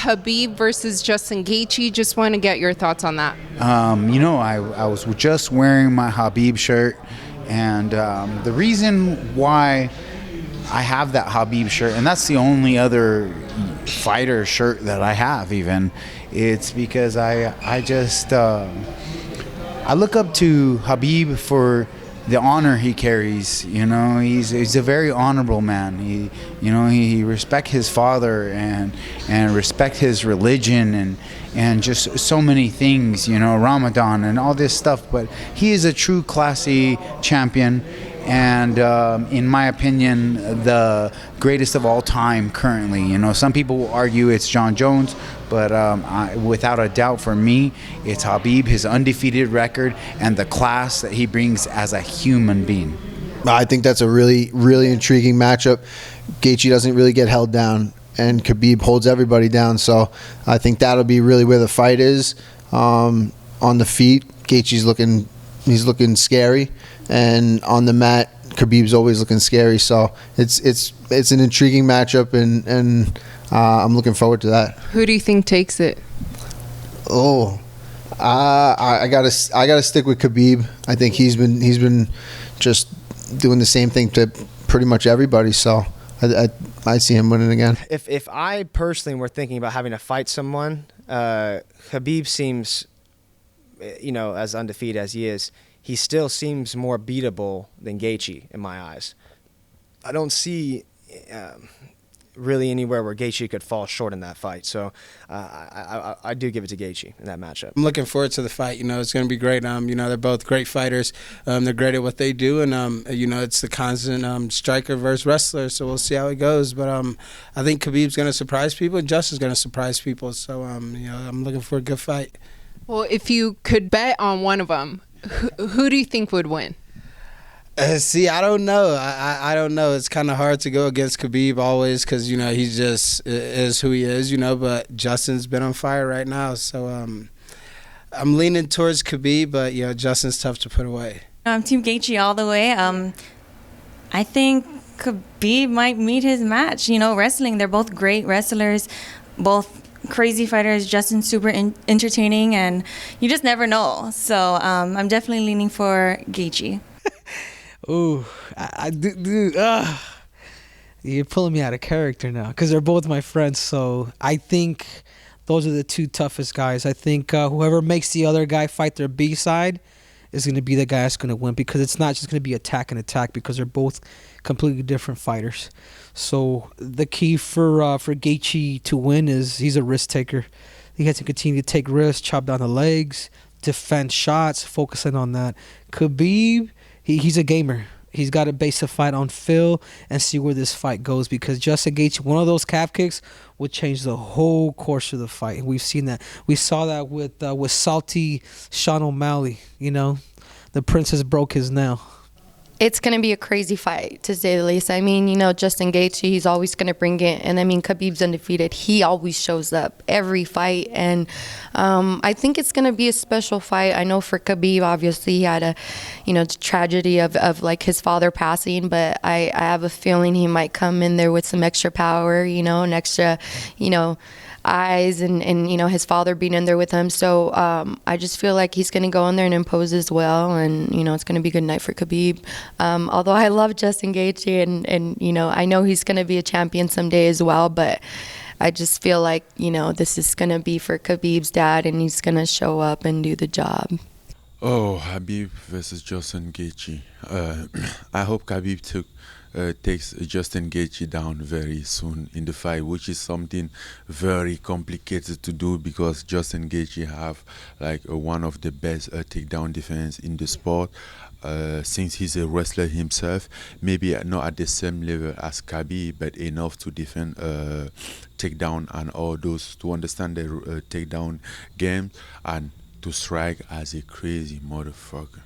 Khabib versus Justin Gaethje. Just want to get your thoughts on that. I was just wearing my Khabib shirt, and the reason why I have that Khabib shirt, and that's the only other fighter shirt that I have even, it's because I look up to Khabib for the honor he carries. He's a very honorable man. He respect his father and respect his religion and just so many things, Ramadan and all this stuff. But he is a true classy champion, and in my opinion, the greatest of all time currently. Some people will argue it's John Jones, but without a doubt for me, it's Khabib, his undefeated record, and the class that he brings as a human being. I think that's a really, really intriguing matchup. Gaethje doesn't really get held down, and Khabib holds everybody down. So I think that'll be really where the fight is. On the feet, Gaethje's looking scary, and on the mat, Khabib's always looking scary. So it's an intriguing matchup, and I'm looking forward to that. Who do you think takes it? I gotta stick with Khabib. I think he's been just doing the same thing to pretty much everybody. So I see him winning again. If I personally were thinking about having to fight someone, Khabib seems, as undefeated as he is, he still seems more beatable than Gaethje in my eyes. I don't see really anywhere where Gaethje could fall short in that fight. So I do give it to Gaethje in that matchup. I'm looking forward to the fight. It's going to be great. They're both great fighters. They're great at what they do, and it's the constant striker versus wrestler. So we'll see how it goes. But I think Khabib's going to surprise people, and Justin's going to surprise people. So I'm looking for a good fight. Well, if you could bet on one of them, who do you think would win? See, I don't know. I don't know. It's kind of hard to go against Khabib always because, he just is who he is, but Justin's been on fire right now. So I'm leaning towards Khabib, but, Justin's tough to put away. I'm Team Gaethje all the way. I think Khabib might meet his match. Wrestling, they're both great wrestlers, both crazy fighters. Justin's super entertaining, and you just never know. So I'm definitely leaning for Gaethje. Ooh, you're pulling me out of character now because they're both my friends. So I think those are the two toughest guys. I think whoever makes the other guy fight their B side is going to be the guy that's going to win, because it's not just going to be attack and attack, because they're both completely different fighters. So the key for Gaethje to win is he's a risk taker. He has to continue to take risks, chop down the legs, defend shots, focusing on that. Khabib, he's a gamer. He's got to base a fight on feel and see where this fight goes, because Justin Gaethje, one of those calf kicks would change the whole course of the fight. We've seen that. We saw that with salty Sean O'Malley. The princess broke his nail. It's going to be a crazy fight, to say the least. I mean, Justin Gaethje, he's always going to bring it. And, Khabib's undefeated. He always shows up every fight. And I think it's going to be a special fight. I know for Khabib, obviously, he had a, tragedy of his father passing. But I have a feeling he might come in there with some extra power, an extra, eyes and his father being in there with him. So I just feel like he's going to go in there and impose as well, and it's going to be a good night for Khabib. Although I love Justin Gaethje, and I know he's going to be a champion someday as well, but I just feel like this is going to be for Khabib's dad, and he's going to show up and do the job. Khabib versus Justin Gaethje. I hope Khabib takes Justin Gaethje down very soon in the fight, which is something very complicated to do, because Justin Gaethje have one of the best takedown defense in the sport. Since he's a wrestler himself, maybe not at the same level as Khabib, but enough to defend takedown and all those, to understand the takedown game and to strike as a crazy motherfucker.